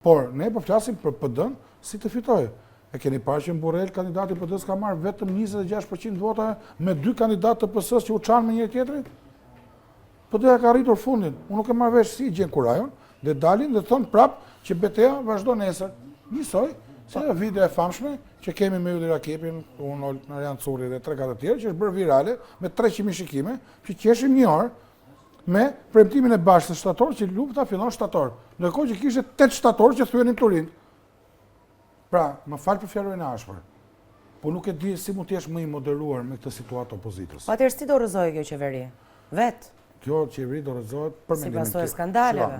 Por, ne po flasim për PD-n si të fitojë. E keni parë që në Borrell kandidati PD-s ka marrë vetëm 26% vota me 2 kandidatë të PS-s që u çanë me njëri tjetrin? PD-ja ka arritur fundin. Unë nuk e marr vesh si gjen kurajon dhe dalin dhe thonë prap që betejë vazhdo nesër. Njësoj, se është video e famshme që kemi me Ylli Rakepin, unë Marian Curri dhe 3-4 tjerë që është bërë virale me 300.000 shikime, që qeshim një orë me premtimin e bashkës shtator që lufta fillon shtator. Ndërkohë që kishte 8 shtator që thyenin Turin. Pra, më falë për fjalën e ashpër. Po nuk e di si mund të jesh më i moderuar me këtë situatë opozitës. Atëherë si do rrëzojë kjo qeveri? Vet. Kjo qeveri do rrëzohet për mendimin tim. Si pasojë skandaleve.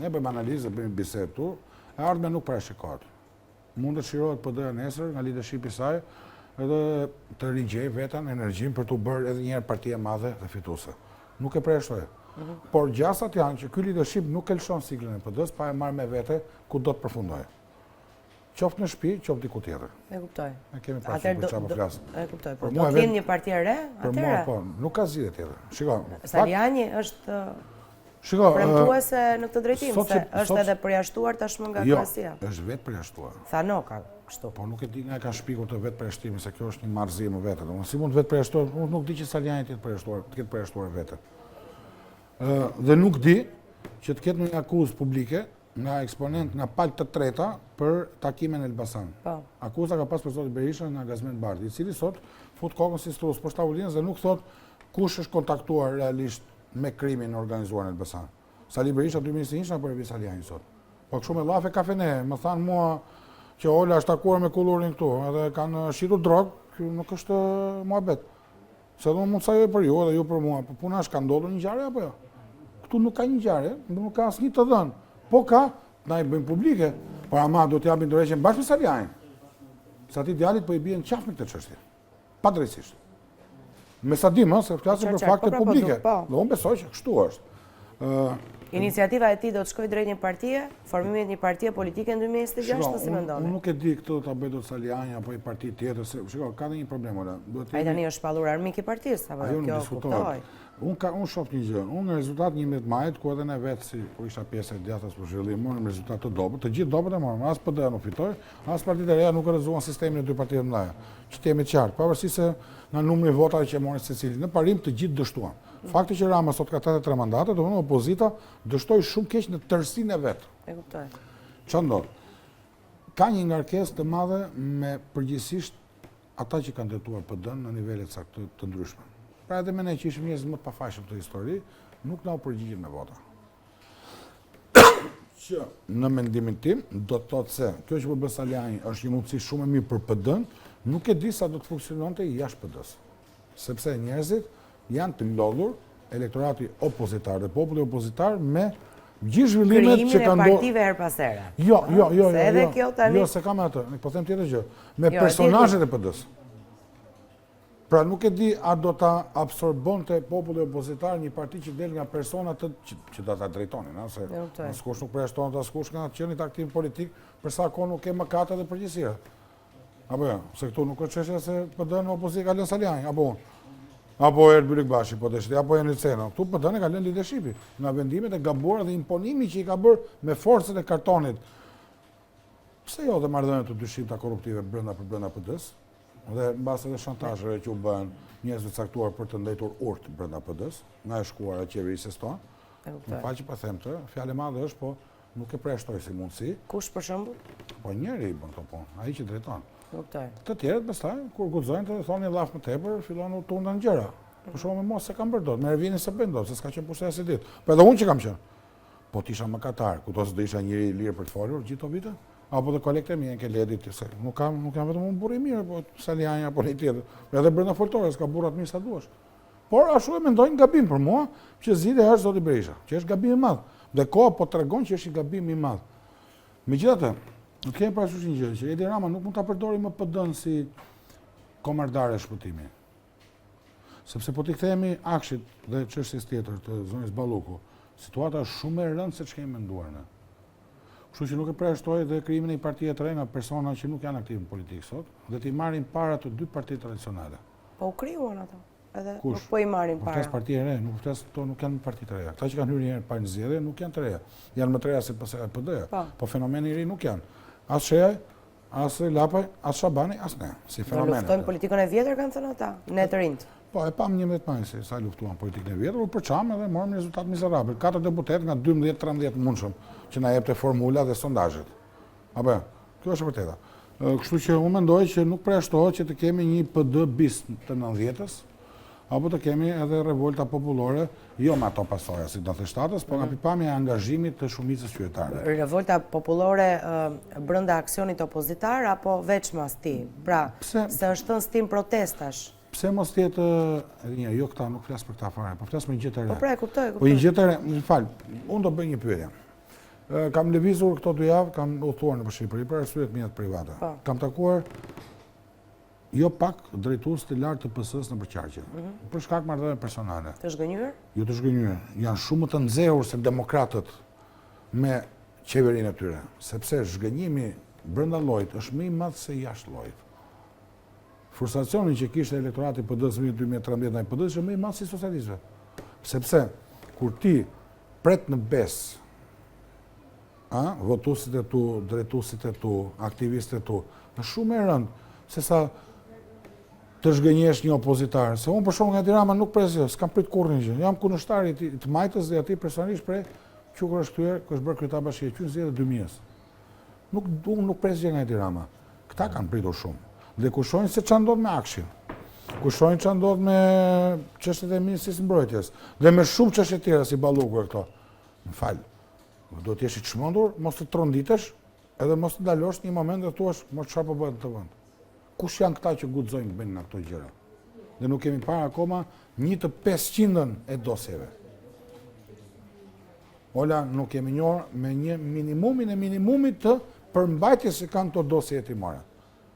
Ne bëjmë analizë, bëjmë bisedë këtu, e ardhmja nuk parashikohet. Mund të shirohet PD-ja nesër nga leadershipi i saj edhe të rigjej veten energjinë për të bërë edhe një herë parti e madhe dhe fituese. Nuk e përjashtoj. Por gjasat janë që ky leadership nuk e lëshon siglën e PD-s pa e marrë me vete ku do të përfundojë. Qoftë në shtëpi, qoftë diku tjetër. E kuptoj. Ne kemi parasysh për çfarë po flas. E kuptoj. Po do të kenë një parti e re atëherë? Për mua po, nuk ka zgjidhje tjetër. Shiko. Saliani është premtuese në këtë drejtim, se është edhe përjashtuar tashmë nga krahasia. Jo, është vetë përjashtuar. Thanoka, kështu. Po nuk e di nga ka shpikur të vetë përjashtimi, se kjo është një marrëzi më vetë. Si mund vetë përjashtuar? Unë nuk di që Saliani të ketë përjashtuar vetë. Dhe nuk di që të ketë një akuzë publike nga eksponent nga palë të treta për takimin e Elbasan. Akuza ka pas për zoti Berisha nga Gazmend Bardhi, i cili sot fut kokën si strus poshtë tavolinës dhe nuk thot kush është kontaktuar realisht me krimin organizuar në Elbasan. Sali Berisha, 2 ministri apo Revi Saliani sot. Po kështu me llafe kafene, më thanë mua që Ola është takuar me kullurin këtu, edhe kanë shitur drogë, kjo nuk është muhabet. Se do mund sa jo për ju edhe ju për mua, po puna është ka ndodhur një ngjarje apo jo? Këtu nuk ka një ngjarje, nuk ka asnjë të dhënë. Po ka, na i bëjmë publike, por ama do të japin dorëheqjen bashkë me Salianin. Sa ti djalit po i bien qafë me këtë çështje. Padrejtisht. Me sa dim, se flasim për fakte publike. Dhe unë besoj që kështu është. Iniciativa e tij do të shkojë drejt një partie, formimit një partie politike në 2026, si mendoni? Unë nuk e di këtë ta bëj dot Saliani apo një parti tjetër, se shiko, ka dhe një problem ora. Ai tani është shpallur armik i partisë, apo kjo kuptoj. Unë shoh një gjë. Unë në rezultat 11 majit, ku edhe ne vetë si ku isha pjesë e djathtas për zhvillim, morëm rezultat të dobët, të gjithë dobët e morëm. As PD nuk fitoi, as partitë e reja nuk rrezuan sistemin e 2 partive të mëdha. Që të jemi të qartë, pavarësisht se nga numri i votave që morën secili, në parim të gjithë dështuan. Fakti që Rama sot ka 83 mandate, do të thonë opozita dështoi shumë keq në tërësinë e vet. E kuptoj. Çfarë ndodh? Ka një ngarkesë të madhe me përgjithsisht ata që kanë drejtuar PD-n në nivele të ndryshme. Pra edhe me ne që ishim njerëz më të pafajshëm të histori, nuk na u përgjigjen me vota. Që në mendimin tim do të thotë se kjo që po bën Saliani është një mundësi shumë e mirë për PD-n, nuk e di sa do të funksiononte jashtë PD-s. Sepse njerëzit janë të lodhur, elektorati opozitar dhe populli opozitar me gjithë zhvillimet që kanë krijimin e partive her pas here. Jo. Se edhe kjo tani. Jo, se kam atë. Po them tjetër gjë. Me personazhet e PD-s. Pra nuk e di a do ta absorbonte populli opozitar një parti që del nga persona që do ta drejtonin, se askush nuk përjashton askush nga qenë aktiv politik, për sa kohë nuk ke mëkate dhe përgjegjësira. Apo jo, se këtu nuk është çështja se PD në opozitë ka lënë Saliani, apo unë. Apo Erd Bylikbashi, po deshti, apo Jeni Cena. Këtu PD ka lënë leadershipi nga vendimet e gabuara dhe imponimi që i ka bërë me forcën e kartonit. Pse jo dhe marrëdhënie të dyshimta korruptive brenda PD-s? Dhe në base dhe shantazheve që u bën njerëzve caktuar për të ndëjtur urt brenda PD-s, nga e shkuara e qeverisë tonë. Në fakt që po them të, fjalë e madhe është, po nuk e përjashtoj si mundësi. Kush për shembull? Po njëri i bën këto punë, ai që drejton. Kuptoj. Të tjerët pastaj kur guxojnë të thonë llaf më tepër, fillon u tundan gjëra. Për shkakun mos e kanë bërë dot, me Ervinin se bën dot, se s'ka qenë pushtet as ditë. Po edhe unë që kam qenë. Po të isha mëkatar, kudo se do isha njëri i lirë për të folur gjithë vite. Apo dhe kolekte mi e ke ledit, se nuk kam vetëm unë burr i mirë, po Saliani apo një tjetër. Edhe brenda foltores ka burrat mirë sa duash. Por ashtu e mendojnë gabim për mua, që zgjidhja është zoti Berisha, që është gabim i madh. Dhe koha po tregon që është një gabim i madh. Megjithatë, do të kemi parasysh një gjë, që Edi Rama nuk mund ta përdori më PD-n si komardare shpëtimi. Sepse po t'i kthehemi Akshit dhe çështjes tjetër të zonës Balluku, situata është shumë e rëndë se ç'kemi menduar ne. Kështu që nuk e përjashtoj dhe krijimin e një partie të re nga persona që nuk janë aktiv në politikë sot, dhe t'i marrin para të 2 parti tradicionale. Po u krijuan ato. edhe nuk po i marrin para. Nuk flas parti e re, nuk janë parti të reja. Këta që kanë hyrë një herë parë në zgjedhje nuk janë të reja. Janë më të reja se PD-ja. Po fenomeni i ri nuk janë. As Shehaj, as Lapaj, as Shabani, as ne. Si fenomene. Do luftojnë politikën e vjetër, kanë thënë ata, ne të rinjt. Po, e pam 11 maj se sa luftuan politikën e vjetër, u përçam edhe morëm një rezultat mizerabël. 4 deputet nga 12-13 mundshëm që na jepte formula dhe sondazhet. Apo, kjo është e vërteta. Kështu që unë mendoj që nuk përjashtohet që të kemi një PD bis të 90-s, apo të kemi edhe revolta popullore, jo me ato pasoja si 97-s, po nga pikpamja e angazhimit të shumicës qytetare. Revolta popullore brenda aksionit opozitar apo veç mas ti? Pra, se është thënë stim protestash. Pse mos tjetë, jo këta, nuk flas për këta fare, po flas për një gjë të re. Po pra, e kuptoj. Po një gjë të re, më fal, unë do bëj një pyetje. Kam lëvizur këto 2 javë, kam udhëtuar në Shqipëri për arsye të mia private. Kam takuar jo pak drejtues të lartë të PS-s në Qarqe. Për shkak marrëdhënie personale. Të zgënjur? Jo të zgënjur. Janë shumë më të nxehur se demokratët me qeverinë e tyre, sepse zhgënjimi brenda llojit është më i madh se jashtë llojit. Frustracioni që kishte elektorati PD-s në 2013 ndaj PD-s është më i madh se socialistëve. Sepse kur ti pret në bes, votuesit e tu, drejtuesit e tu, aktivistët e tu, është shumë e rëndë se sa të zhgënjesh një opozitar. Se unë për shkak nga Tirana nuk presë, s'kam prit kurrë gjë. Jam kundërshtar i të Majtës dhe atij personalisht për çukur është kthyer, që është bërë kryetar bashkie që në zgjedhjet 2000-s. Unë nuk presë gjë nga Tirana. Këta kanë pritur shumë. Dhe kushojnë se ç'a ndodh me Akshin. Kushojnë ç'a ndodh me çështjet e Ministrisë Mbrojtjes dhe me shumë çështje tjera si balluku këto. M'fal. Do të jesh i çmendur, mos të tronditesh, edhe mos të dalosh një moment dhe thuash, "Mos çfarë po bëhet në vend." Kush janë këta që guxojnë të bëjnë nga këto gjëra? Dhe nuk kemi parë akoma 1/500 e dosjeve. Ola, nuk kemi njohur me një minimumin e minimumit të përmbajtjes që kanë këto dosje hetimore.